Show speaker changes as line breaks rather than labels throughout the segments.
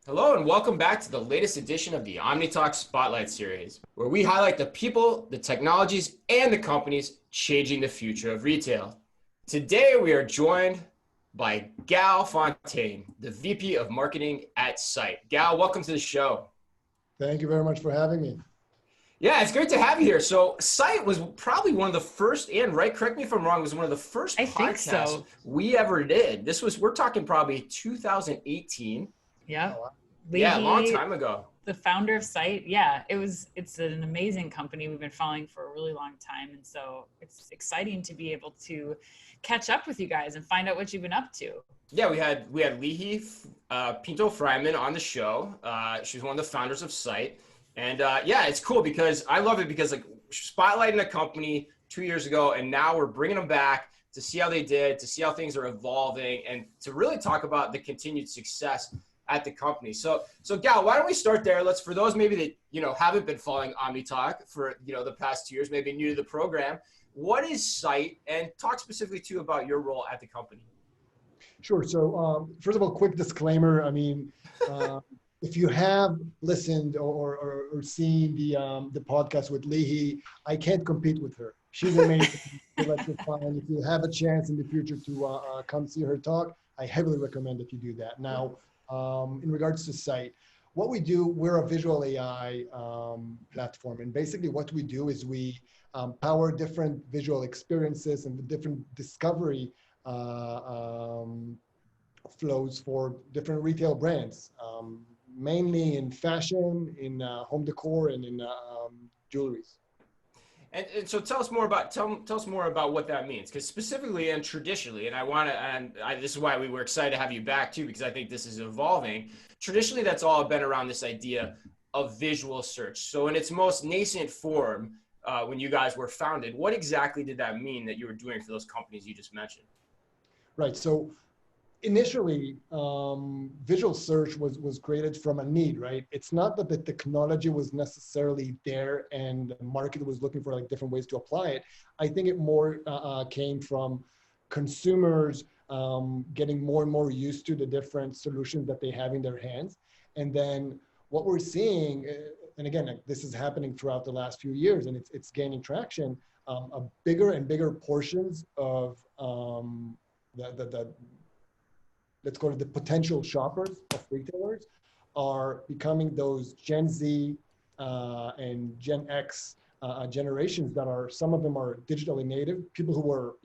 Hello and welcome back to the latest edition of the Omni Talk Spotlight Series, where we highlight the people, the technologies, and the companies changing the future of retail. Today we are joined by Gal Fontyn, the VP of Marketing at Syte. Gal, welcome to the show.
Thank you very much for having me.
Yeah, it's great to have you here. So Syte was probably one of the first, and right, correct me if I'm wrong, was one of the first podcasts we ever did. We're talking probably 2018.
Yeah.
Oh, wow.
Yeah, a long
Lihi,
time ago.
the founder of Syte. Yeah, it's an amazing company we've been following for a really long time. And so it's exciting to be able to catch up with you guys and find out what you've been up to.
Yeah, we had Lihi Pinto Fryman on the show. She's one of the founders of Syte. And yeah, it's cool because I love it because like spotlighting a company 2 years ago, and now we're bringing them back to see how they did, to see how things are evolving, and to really talk about the continued success at the company. So Gal, why don't we start there? For those maybe that, haven't been following Omni Talk for, the past 2 years, maybe new to the program, what is Syte, and talk specifically too about your role at the company.
Sure. So first of all, quick disclaimer. I mean, if you have listened or seen the podcast with Lihi, I can't compete with her. She's amazing. If you have a chance in the future to come see her talk, I heavily recommend that you do that. Now, in regards to Syte, what we do, we're a visual AI platform. And basically what we do is we power different visual experiences and the different discovery flows for different retail brands, mainly in fashion, in home decor, and in jewelries.
And so tell us more about what that means, because specifically and traditionally, and this is why we were excited to have you back too, because I think this is evolving. Traditionally, that's all been around this idea of visual search. So in its most nascent form, when you guys were founded, what exactly did that mean that you were doing for those companies you just mentioned?
Right. So initially, visual search was created from a need, right? It's not that the technology was necessarily there and the market was looking for like different ways to apply it. I think it more came from consumers getting more and more used to the different solutions that they have in their hands. And then what we're seeing, and again, this is happening throughout the last few years and it's gaining traction, a bigger and bigger portions of let's call it the potential shoppers of retailers are becoming those Gen Z and Gen X generations that are, some of them are digitally native, people who were,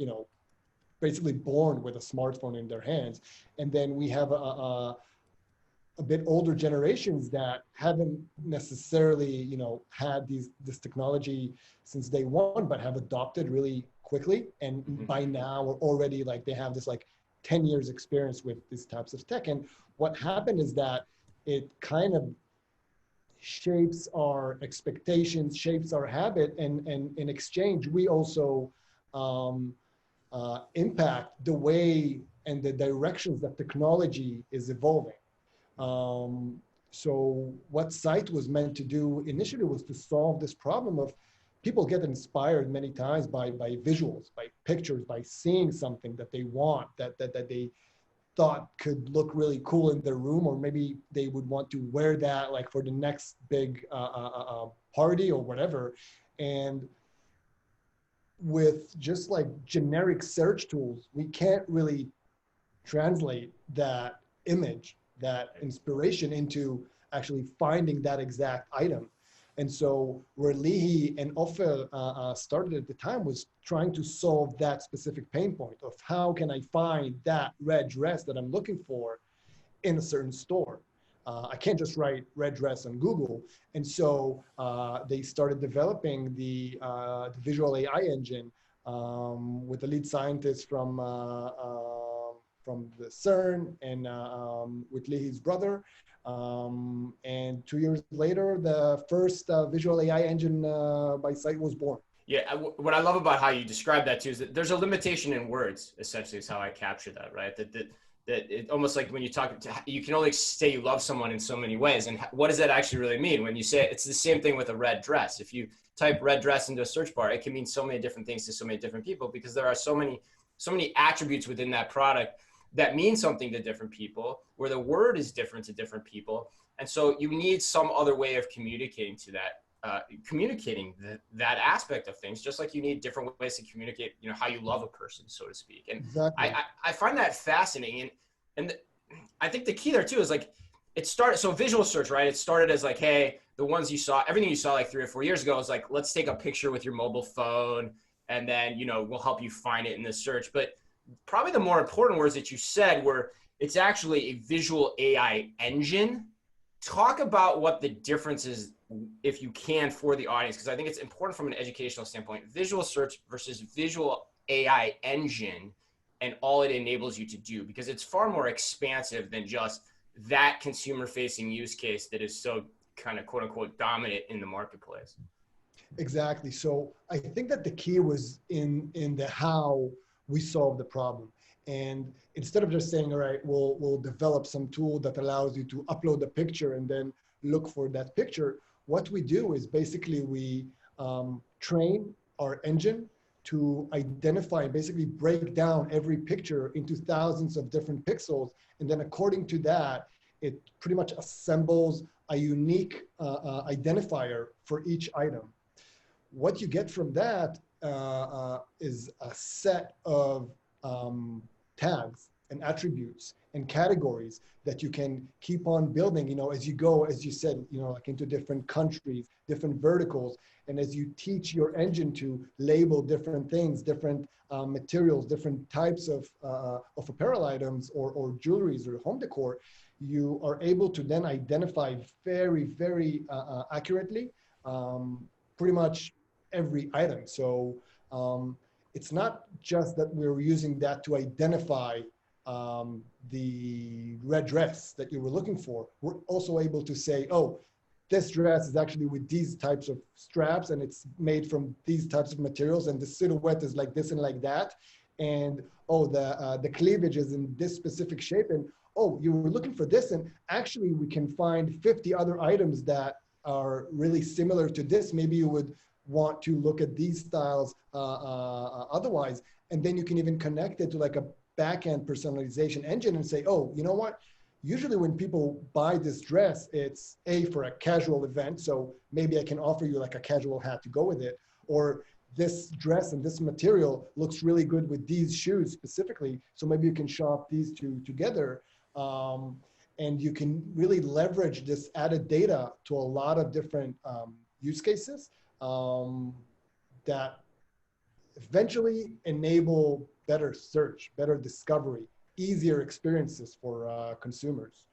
basically born with a smartphone in their hands. And then we have a bit older generations that haven't necessarily, had this technology since day one, but have adopted really quickly. And by now we're already like, they have this like 10 years experience with these types of tech. And what happened is that it kind of shapes our expectations, shapes our habit. And in exchange, we also impact the way and the directions that technology is evolving. So what Syte was meant to do initially was to solve this problem of people get inspired many times by visuals, by pictures, by seeing something that they want, that they thought could look really cool in their room, or maybe they would want to wear that like for the next big party or whatever. And with just like generic search tools, we can't really translate that image, that inspiration into actually finding that exact item. And so where Lihi and Ofer started at the time was trying to solve that specific pain point of how can I find that red dress that I'm looking for in a certain store. I can't just write red dress on Google. And so they started developing the visual AI engine with the lead scientist from the CERN and with Lihi's brother. And 2 years later, the first visual AI engine by Syte was born.
Yeah, what I love about how you describe that too is that there's a limitation in words, essentially, is how I capture that, right? That it almost like when you talk, you can only say you love someone in so many ways. And what does that actually really mean? When you say it's the same thing with a red dress. If you type red dress into a search bar, it can mean so many different things to so many different people because there are so many attributes within that product that mean something to different people, where the word is different to different people. And so you need some other way of communicating to that, that aspect of things, just like you need different ways to communicate, how you love a person, so to speak. And
Exactly.
I find that fascinating. And I think the key there too is like, it started, so visual search, right? It started as like, hey, the ones you saw, everything you saw like 3 or 4 years ago is like, let's take a picture with your mobile phone and then, we'll help you find it in the search. But probably the more important words that you said were, it's actually a visual AI engine. Talk about what the difference is, if you can, for the audience, because I think it's important from an educational standpoint. Visual search versus visual AI engine and all it enables you to do, because it's far more expansive than just that consumer facing use case that is so kind of quote unquote dominant in the marketplace.
Exactly. So I think that the key was in the how we solve the problem. And instead of just saying, all right, we'll develop some tool that allows you to upload a picture and then look for that picture, what we do is basically we train our engine to identify, basically break down every picture into thousands of different pixels. And then according to that, it pretty much assembles a unique identifier for each item. What you get from that is a set of tags and attributes and categories that you can keep on building, as you go, as you said, like into different countries, different verticals. And as you teach your engine to label different things, different materials, different types of apparel items or jewelries or home decor, you are able to then identify very, very accurately pretty much every item. So it's not just that we're using that to identify the red dress that you were looking for. We're also able to say, oh, this dress is actually with these types of straps and it's made from these types of materials and the silhouette is like this and like that. And oh, the cleavage is in this specific shape. And oh, you were looking for this. And actually we can find 50 other items that are really similar to this. Maybe you would want to look at these styles otherwise. And then you can even connect it to like a backend personalization engine and say, oh, you know what? Usually when people buy this dress, it's for a casual event. So maybe I can offer you like a casual hat to go with it. Or this dress and this material looks really good with these shoes specifically. So maybe you can shop these two together. And you can really leverage this added data to a lot of different use cases that eventually enable better search, better discovery, easier experiences for consumers.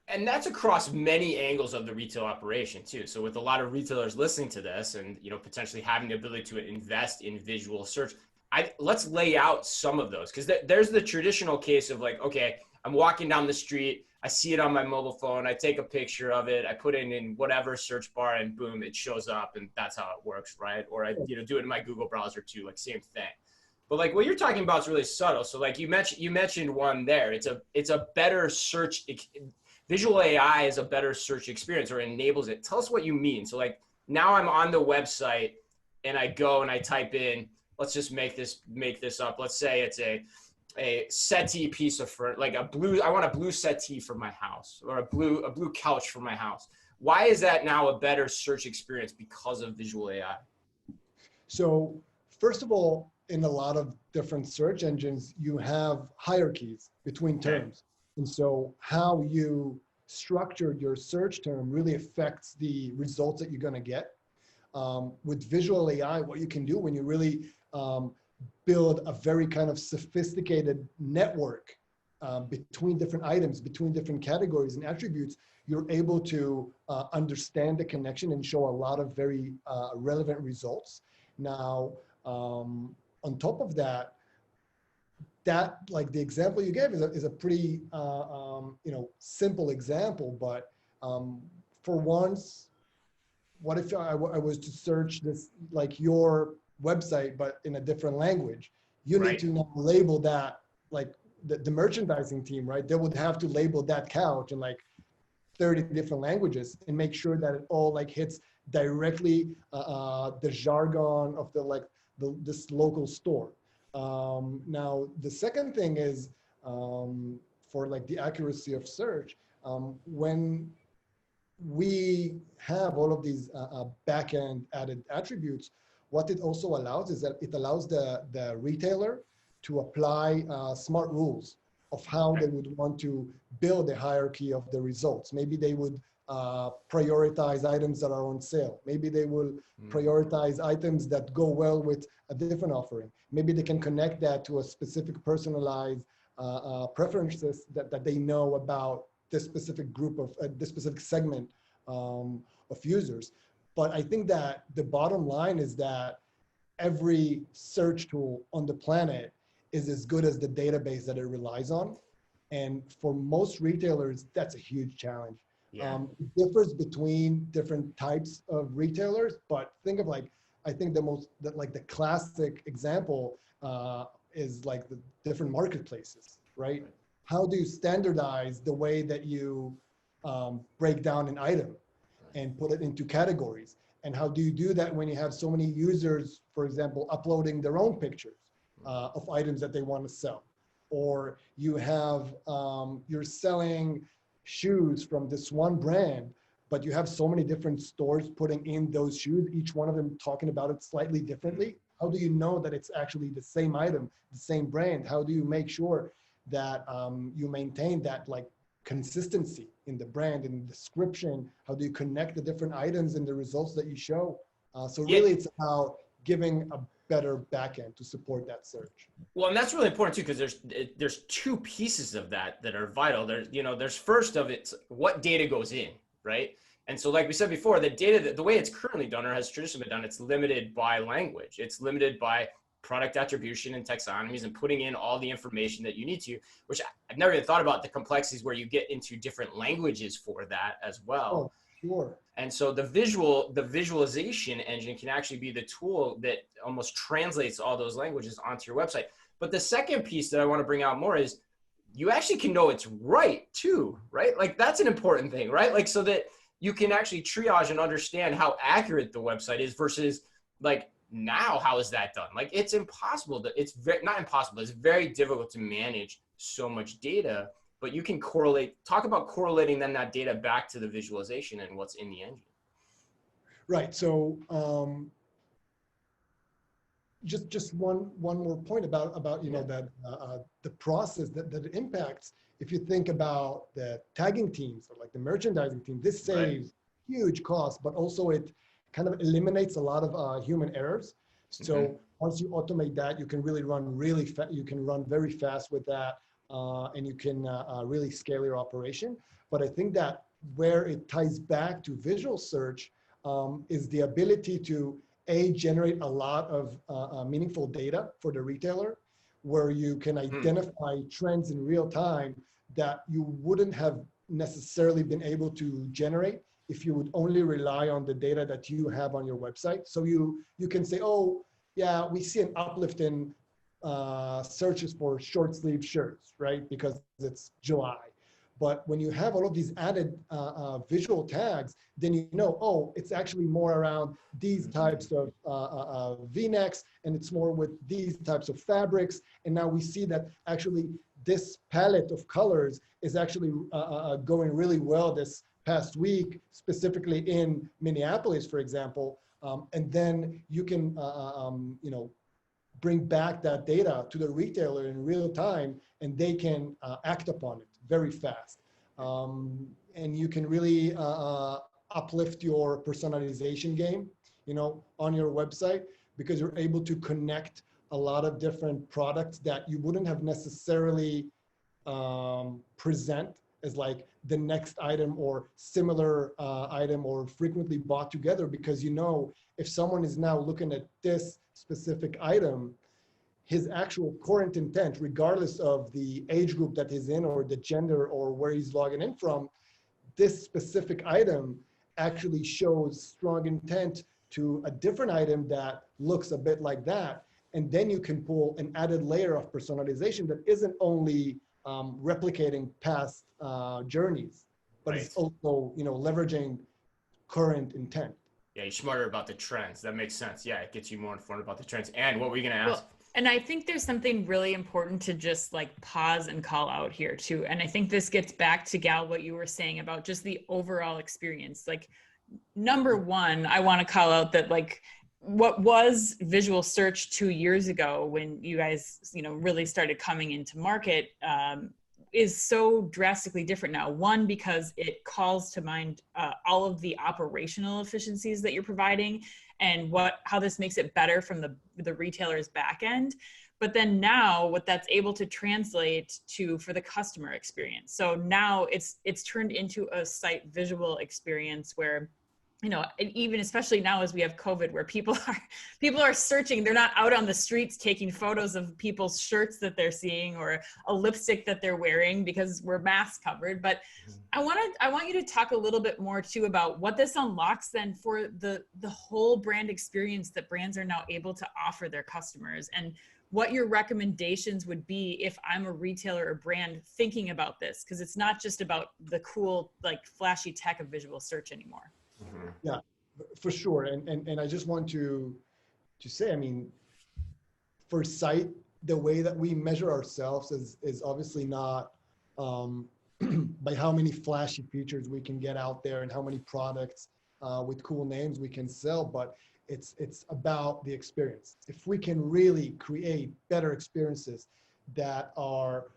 And that's across many angles of the retail operation too. So with a lot of retailers listening to this and potentially having the ability to invest in visual search, let's lay out some of those, because there's the traditional case of like, okay, I'm walking down the street, I see it on my mobile phone, I take a picture of it, I put it in whatever search bar and boom, it shows up, and that's how it works, right? Or I do it in my Google browser too, like same thing. But like what you're talking about is really subtle. So like you mentioned one there. It's a better search. Visual AI is a better search experience, or enables it. Tell us what you mean. So like now I'm on the website and I go and I type in, let's just make this up. Let's say it's a settee piece of furniture, like I want a blue settee for my house, or a blue couch for my house. Why is that now a better search experience because of visual AI?
So first of all, in a lot of different search engines, you have hierarchies between terms. And so how you structure your search term really affects the results that you're going to get. With visual AI, what you can do when you really build a very kind of sophisticated network between different items, between different categories and attributes, you're able to understand the connection and show a lot of very relevant results. Now, on top of that, like the example you gave is a pretty simple example, but for once, what if I was to search this, like your website, but in a different language? You need to now label that, like the merchandising team, right? They would have to label that couch in like 30 different languages and make sure that it all like hits directly the jargon of this local store. Now, the second thing is for like the accuracy of search. When we have all of these backend added attributes, what it also allows is that it allows the retailer to apply smart rules of how they would want to build a hierarchy of the results. Maybe they would prioritize items that are on sale. Maybe they will prioritize items that go well with a different offering. Maybe they can connect that to a specific personalized preferences that they know about this specific group of this specific segment of users. But I think that the bottom line is that every search tool on the planet is as good as the database that it relies on. And for most retailers, that's a huge challenge.
Yeah.
It differs between different types of retailers, but think of like, I think the classic example is like the different marketplaces, right? How do you standardize the way that you break down an item and put it into categories? And how do you do that when you have so many users, for example, uploading their own pictures of items that they want to sell? Or you have, you're selling shoes from this one brand, but you have so many different stores putting in those shoes, each one of them talking about it slightly differently. How do you know that it's actually the same item, the same brand? How do you make sure that you maintain that like consistency in the brand and description? How do you connect the different items and the results that you show? So really it's about giving a better backend to support that search.
Well, and that's really important too, because there's two pieces of that are vital. There's first of it, what data goes in, right? And so like we said before, the data, the way it's currently done or has traditionally been done, it's limited by language. It's limited by product attribution and taxonomies and putting in all the information that you need to, which I've never even thought about the complexities where you get into different languages for that as well.
Oh, sure.
And so the visualization engine can actually be the tool that almost translates all those languages onto your website. But the second piece that I want to bring out more is you actually can know it's right too, right? Like that's an important thing, right? Like so that you can actually triage and understand how accurate the website is versus like now, how is that done? Like it's impossible to, it's not impossible. It's very difficult to manage so much data, but you can talk about correlating then that data back to the visualization and what's in the engine.
Right. So just one more point about that the process that it impacts. If you think about the tagging teams or like the merchandising team, this saves huge costs, but also it kind of eliminates a lot of human errors. So once you automate that, you can really run you can run very fast with that, and you can really scale your operation. But I think that where it ties back to visual search is the ability to generate a lot of meaningful data for the retailer, where you can identify trends in real time that you wouldn't have necessarily been able to generate if you would only rely on the data that you have on your website. So you can say, oh, yeah, we see an uplift in searches for short sleeve shirts, right? Because it's July. But when you have all of these added visual tags, then you know, oh, it's actually more around these types of V-necks, and it's more with these types of fabrics. And now we see that actually this palette of colors is actually going really well this past week, specifically in Minneapolis, for example. And then you can, bring back that data to the retailer in real time, and they can act upon it very fast. And you can really uplift your personalization game, on your website, because you're able to connect a lot of different products that you wouldn't have necessarily present as like the next item or similar item or frequently bought together, because if someone is now looking at this specific item, his actual current intent, regardless of the age group that he's in or the gender or where he's logging in from, this specific item actually shows strong intent to a different item that looks a bit like that. And then you can pull an added layer of personalization that isn't only replicating past journeys, but it's also, leveraging current intent.
Yeah, you're smarter about the trends. That makes sense. Yeah, it gets you more informed about the trends. And what were you going to ask?
And I think there's something really important to just like pause and call out here too. And I think this gets back to Gal, what you were saying about just the overall experience. Like, number one, I want to call out that like what was visual search 2 years ago when you guys, really started coming into market, is so drastically different now. One, because it calls to mind all of the operational efficiencies that you're providing and how this makes it better from the retailer's back end. But then now what that's able to translate to for the customer experience. So now it's turned into a site visual experience where, and even especially now as we have COVID, where people are searching, they're not out on the streets taking photos of people's shirts that they're seeing or a lipstick that they're wearing because we're mask covered. But I want you to talk a little bit more too about what this unlocks then for the whole brand experience that brands are now able to offer their customers, and what your recommendations would be if I'm a retailer or brand thinking about this, because it's not just about the cool, like flashy tech of visual search anymore.
Yeah, for sure. And I just want to say, I mean, for Syte, the way that we measure ourselves is obviously not by how many flashy features we can get out there and how many products with cool names we can sell, but it's about the experience. If we can really create better experiences that are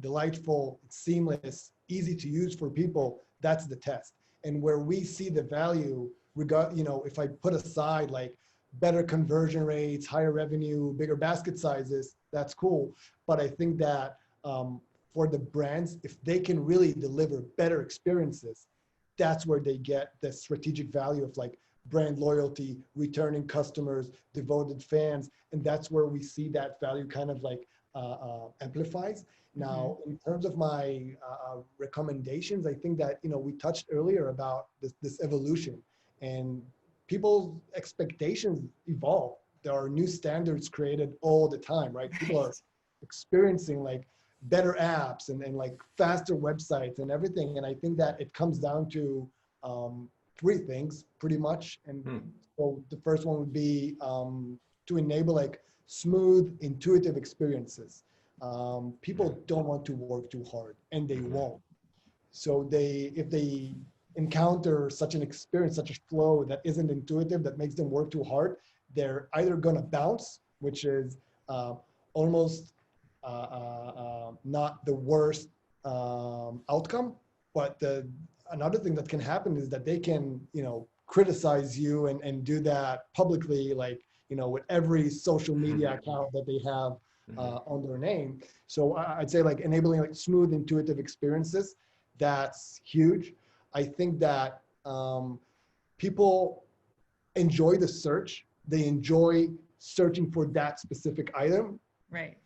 delightful, seamless, easy to use for people, that's the test. And where we see the value, if I put aside like better conversion rates, higher revenue, bigger basket sizes, that's cool. But I think that for the brands, if they can really deliver better experiences, that's where they get the strategic value of like brand loyalty, returning customers, devoted fans. And that's where we see that value kind of like amplifies. Now, in terms of my recommendations, I think that, we touched earlier about this evolution, and people's expectations evolve. There are new standards created all the time, right? People are experiencing like better apps and like faster websites and everything. And I think that it comes down to three things pretty much. And so the first one would be to enable like smooth, intuitive experiences. People don't want to work too hard, and they won't. So if they encounter such an experience, such a flow that isn't intuitive, that makes them work too hard, they're either gonna bounce, which is almost not the worst outcome, but another thing that can happen is that they can, criticize you and do that publicly, like, with every social media account that they have on their name. So I'd say like enabling like smooth, intuitive experiences, that's huge. I think that people enjoy the search. They enjoy searching for that specific item.
Right.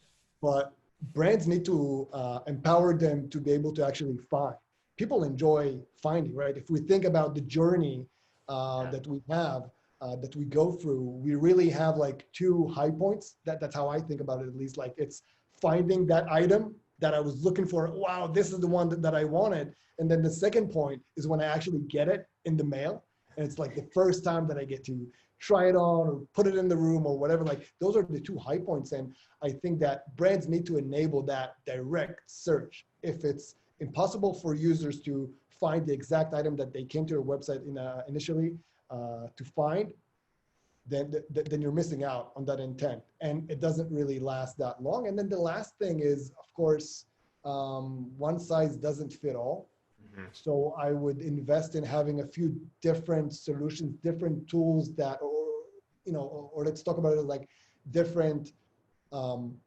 But brands need to empower them to be able to actually find. People enjoy finding, right? If we think about the journey that we have, that we go through, we really have like two high points. That's how I think about it, at least. Like, it's finding that item that I was looking for. Wow, this is the one that I wanted. And then the second point is when I actually get it in the mail. And it's like the first time that I get to try it on or put it in the room or whatever. Like, those are the two high points. And I think that brands need to enable that direct search. If it's impossible for users to find the exact item that they came to your website initially to find, then you're missing out on that intent, and it doesn't really last that long. And then the last thing is, of course, one size doesn't fit all. So I would invest in having a few different solutions, different tools that, or let's talk about it like different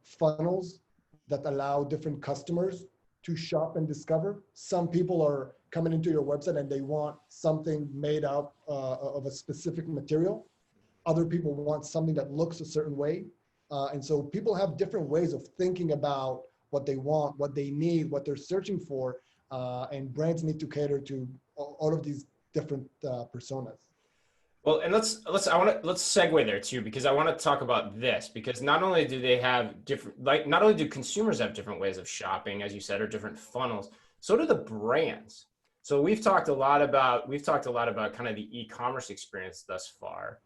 funnels that allow different customers to shop and discover. Some people are coming into your website and they want something made out of a specific material. Other people want something that looks a certain way. And so people have different ways of thinking about what they want, what they need, what they're searching for. And brands need to cater to all of these different personas.
Well, and let's segue there too, because I want to talk about this, because not only do they have different, like, not only do consumers have different ways of shopping, as you said, or different funnels, so do the brands. So we've talked a lot about kind of the e-commerce experience thus far,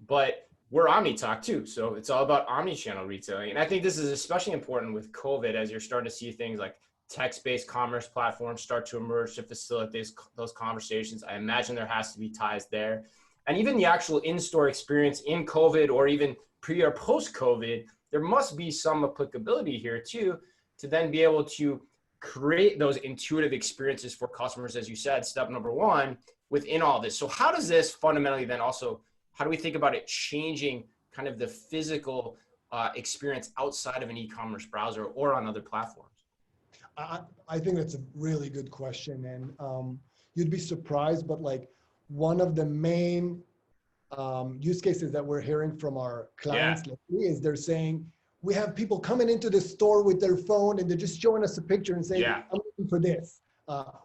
but we're Omni Talk too. So it's all about omni-channel retailing. And I think this is especially important with COVID as you're starting to see things like text-based commerce platforms start to emerge to facilitate those conversations. I imagine there has to be ties there. And even the actual in-store experience in COVID or even pre or post-COVID, there must be some applicability here too, to then be able to create those intuitive experiences for customers, as you said, step number one, within all this. So how does this fundamentally then also, how do we think about it changing kind of the physical experience outside of an e-commerce browser or on other platforms?
I think that's a really good question. And you'd be surprised, but like one of the main use cases that we're hearing from our clients lately is they're saying, we have people coming into the store with their phone and they're just showing us a picture and saying, I'm looking for this.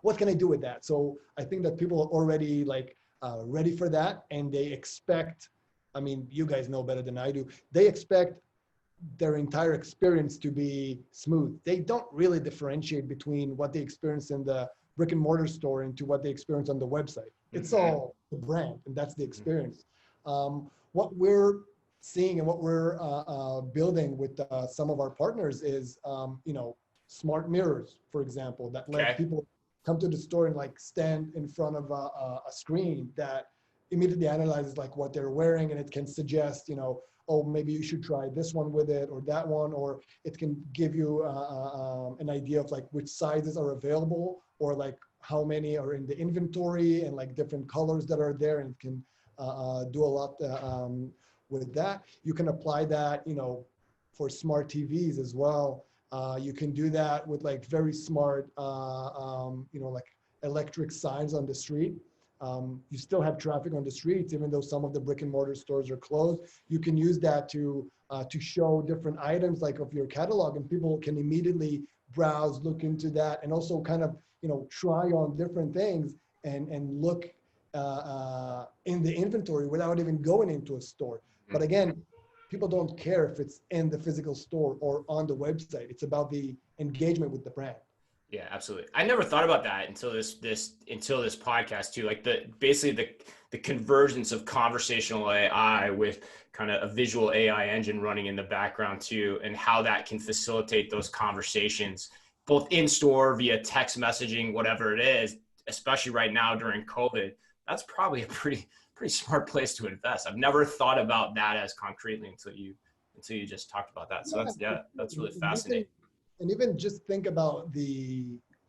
What can I do with that? So I think that people are already like ready for that, and they expect, I mean, you guys know better than I do, they expect their entire experience to be smooth. They don't really differentiate between what they experience in the brick and mortar store into what they experience on the website. It's all the brand, and that's the experience. What we're seeing and what we're building with some of our partners is, you know, smart mirrors, for example, that let people come to the store and like stand in front of a screen that immediately analyzes like what they're wearing, and it can suggest, you know, oh, maybe you should try this one with it or that one, or it can give you an idea of like which sizes are available or like how many are in the inventory and like different colors that are there, and it can do a lot with that. You can apply that, you know, for smart TVs as well. You can do that with like very smart, you know, like electric signs on the street. You still have traffic on the streets, even though some of the brick and mortar stores are closed. You can use that to show different items like of your catalog, and people can immediately browse, look into that, and also kind of, you know, try on different things and look in the inventory without even going into a store. But again, people don't care if it's in the physical store or on the website. It's about the engagement with the brand.
Yeah, absolutely. I never thought about that until this podcast too. Like basically the convergence of conversational AI with kind of a visual AI engine running in the background too, and how that can facilitate those conversations both in store via text messaging, whatever it is, especially right now during COVID. That's probably a pretty smart place to invest. I've never thought about that as concretely until you just talked about that. So that's really fascinating.
And even just think about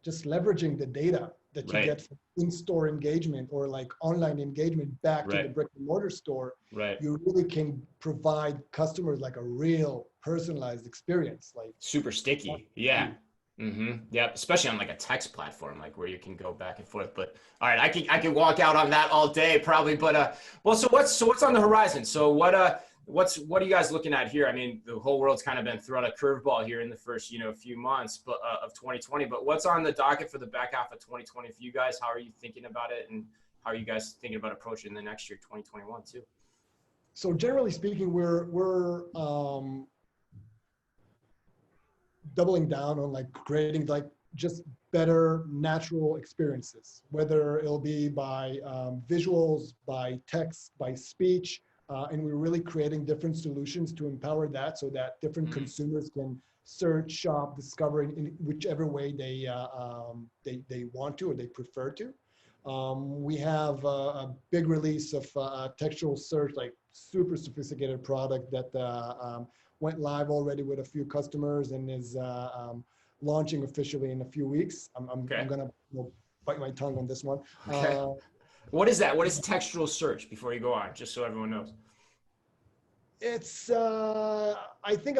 just leveraging the data that you get from in-store engagement or like online engagement back to the brick and mortar store. You really can provide customers like a real personalized experience, like
super sticky. Yeah. Yeah, especially on like a text platform, like where you can go back and forth. But all right, I can walk out on that all day probably. But well, so what's on the horizon? So what are you guys looking at here? I mean, the whole world's kind of been thrown a curveball here in the first few months, but of 2020. But what's on the docket for the back half of 2020 for you guys? How are you thinking about it, and how are you guys thinking about approaching the next year, 2021 too?
So generally speaking, we're doubling down on like creating like just better natural experiences, whether it'll be by visuals, by text, by speech, and we're really creating different solutions to empower that, so that different consumers can search, shop, discover in whichever way they want to or they prefer to. We have a big release of textual search, like super sophisticated product that went live already with a few customers and is launching officially in a few weeks. I'm gonna bite my tongue on this one.
What is that? What is textual search, before you go on, just so everyone knows?
It's, I think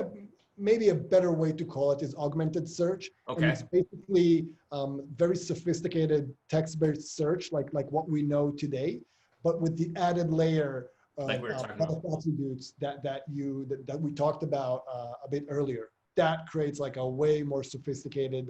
maybe a better way to call it is augmented search. And it's basically very sophisticated text-based search, like what we know today, but with the added layer
like we were talking about
attributes that we talked about a bit earlier. That creates like a way more sophisticated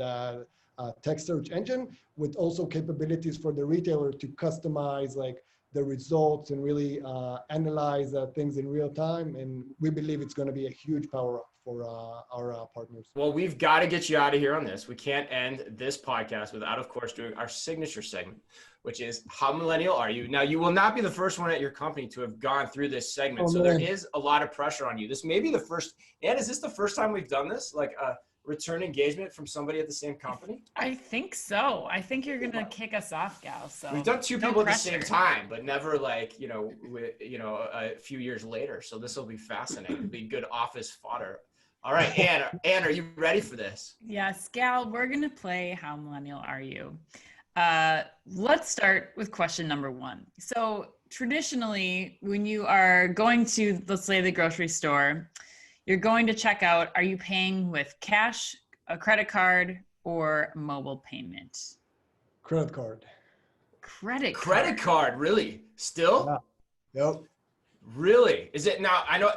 text search engine, with also capabilities for the retailer to customize like the results and really analyze things in real time. And we believe it's going to be a huge power up for our partners.
Well, we've got to get you out of here on this. We can't end this podcast without, of course, doing our signature segment, which is How Millennial Are You? Now, you will not be the first one at your company to have gone through this segment, so there is a lot of pressure on you. This may be the first, and is this the first time we've done this? Like a return engagement from somebody at the same company?
I think so. I think you're gonna kick us off, Gal. So
we've done two people at the same time, but never like, a few years later. So this will be fascinating. It'll be good office fodder. All right, Anne, are you ready for this?
Yes, Gal, we're gonna play How Millennial Are You? Let's start with question number 1. So traditionally, when you are going to, let's say, the grocery store, you're going to check out, are you paying with cash, a credit card, or mobile payment?
Credit card.
Credit card, really? Still?
Yeah. Yep.
Really? Is it now? I know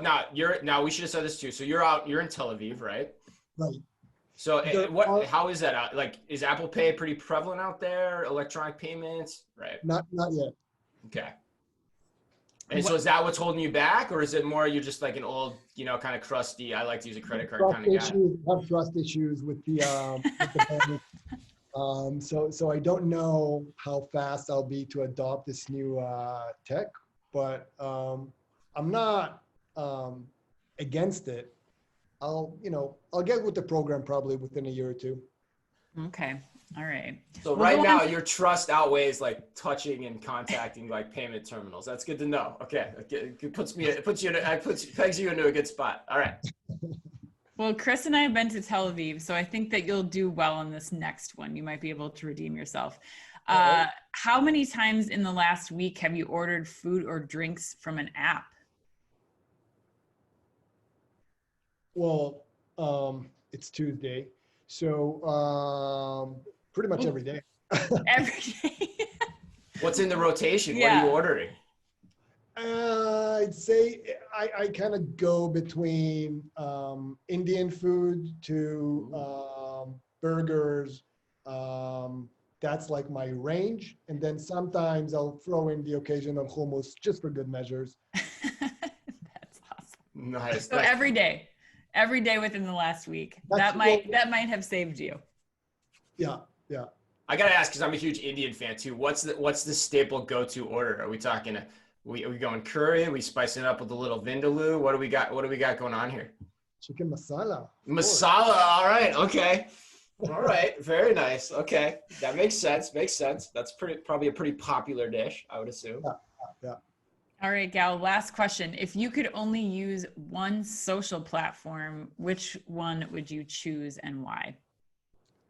now we should have said this too. So you're in Tel Aviv, right?
Right.
So how is that out? Like, is Apple Pay pretty prevalent out there? Electronic payments? Right.
Not yet.
Okay. And so is that what's holding you back, or is it more you're just like an old, kind of crusty, I like to use a credit card kind of guy?
Have trust issues with the bank. So I don't know how fast I'll be to adopt this new tech, but I'm not against it. I'll get with the program probably within a year or two.
Okay. All right.
So right now your trust outweighs like touching and contacting like payment terminals. That's good to know. Okay. It pegs you into a good spot. All right.
Well, Chris and I have been to Tel Aviv, so I think that you'll do well on this next one. You might be able to redeem yourself. How many times in the last week have you ordered food or drinks from an app?
Well, it's Tuesday, so pretty much every day.
Every day.
What's in the rotation?
Yeah.
What are you ordering?
I'd say I kind of go between Indian food to burgers. That's like my range. And then sometimes I'll throw in the occasion of hummus just for good measures.
That's awesome.
Nice.
So every day within the last week. That might have saved you.
Yeah.
I gotta ask, because I'm a huge Indian fan too. What's the staple go-to order? Are we talking? Are we going curry? Are we spicing it up with a little vindaloo? What do we got going on here?
Chicken masala.
Masala. All right. Okay. All right. Very nice. Okay. That makes sense. That's probably a pretty popular dish, I would assume.
Yeah.
All right, Gal, last question. If you could only use one social platform, which one would you choose and why?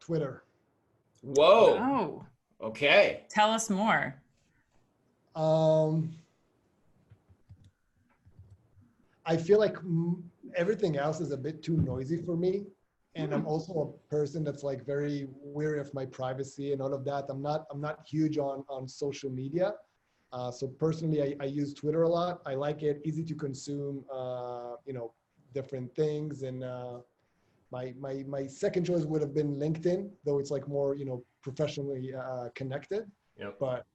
Twitter.
Whoa.
Oh.
Okay.
Tell us more.
I feel like everything else is a bit too noisy for me. And I'm also a person that's like very wary of my privacy and all of that. I'm not huge on social media. So personally, I use Twitter a lot. I like it, easy to consume, different things. And my second choice would have been LinkedIn, though it's like more, professionally connected.
Yep.
But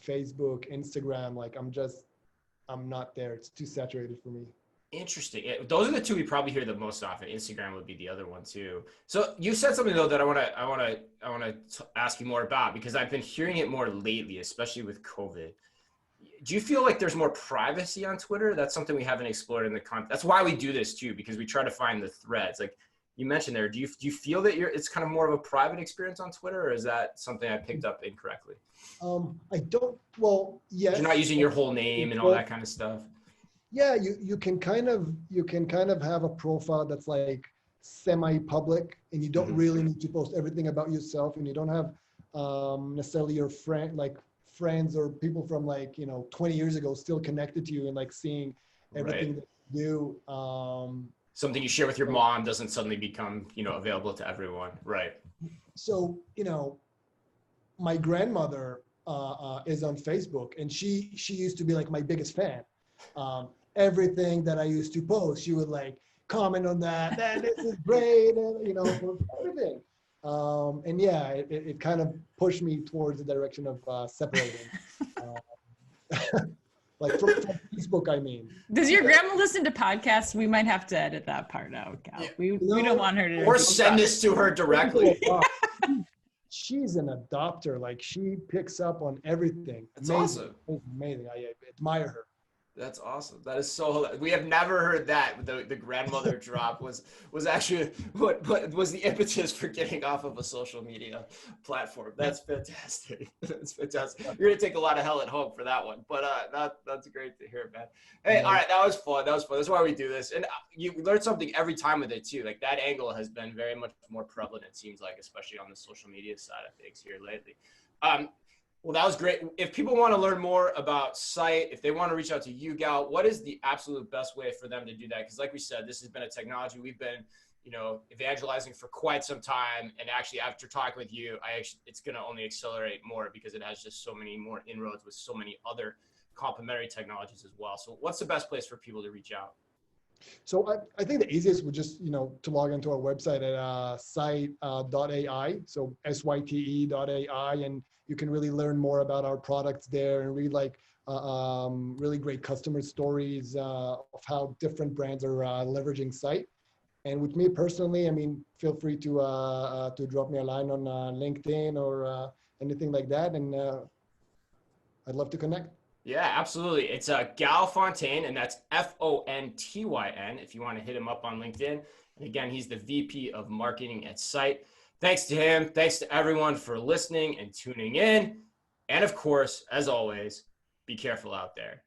Facebook, Instagram, like I'm not there. It's too saturated for me.
Interesting. Those are the two we probably hear the most often. Instagram would be the other one too. So you said something though that I want to ask you more about, because I've been hearing it more lately, especially with COVID. Do you feel like there's more privacy on Twitter? That's something we haven't explored in the content. That's why we do this too, because we try to find the threads. Like you mentioned there, do you feel that it's kind of more of a private experience on Twitter, or is that something I picked up incorrectly?
I don't. Well, yes.
You're not using your whole name and all that kind of stuff.
Yeah, you can kind of have a profile that's like semi-public, and you don't really need to post everything about yourself, and you don't have necessarily your friends or people from 20 years ago still connected to you and like seeing everything that you do.
Something you share with your mom doesn't suddenly become available to everyone, right?
So my grandmother is on Facebook, and she used to be like my biggest fan. Everything that I used to post, she would like comment on that. This is great, and everything. And yeah, it kind of pushed me towards the direction of separating. like from Facebook, I mean.
Does your grandma listen to podcasts? We might have to edit that part out, Gal.
Yeah.
We don't want her to.
Or send this to her directly.
She's an adopter. Like she picks up on everything.
That's
Amazing.
awesome.
Amazing. I admire her.
That's awesome. That is so hilarious. We have never heard that. The grandmother drop was actually what was the impetus for getting off of a social media platform. That's fantastic. That's fantastic. You're gonna take a lot of hell at home for that one, but that's great to hear, man. Hey, all right, that was fun. That was fun. That's why we do this, and you learn something every time with it too. Like that angle has been very much more prevalent. It seems like, especially on the social media side of things here lately. Well, that was great. If people want to learn more about Syte, if they want to reach out to you, Gal, what is the absolute best way for them to do that? Because like we said, this has been a technology we've been, evangelizing for quite some time. And actually, after talking with you, it's going to only accelerate more because it has just so many more inroads with so many other complementary technologies as well. So what's the best place for people to reach out?
So I think the easiest would just, to log into our website at syte.ai, so syte.ai, and you can really learn more about our products there and read really great customer stories of how different brands are leveraging Syte. And with me personally, feel free to drop me a line on LinkedIn or anything like that, and I'd love to connect.
Yeah, absolutely. It's Gal Fontyn, and that's Fontyn if you want to hit him up on LinkedIn. And again, he's the VP of Marketing at Syte. Thanks to him. Thanks to everyone for listening and tuning in. And of course, as always, be careful out there.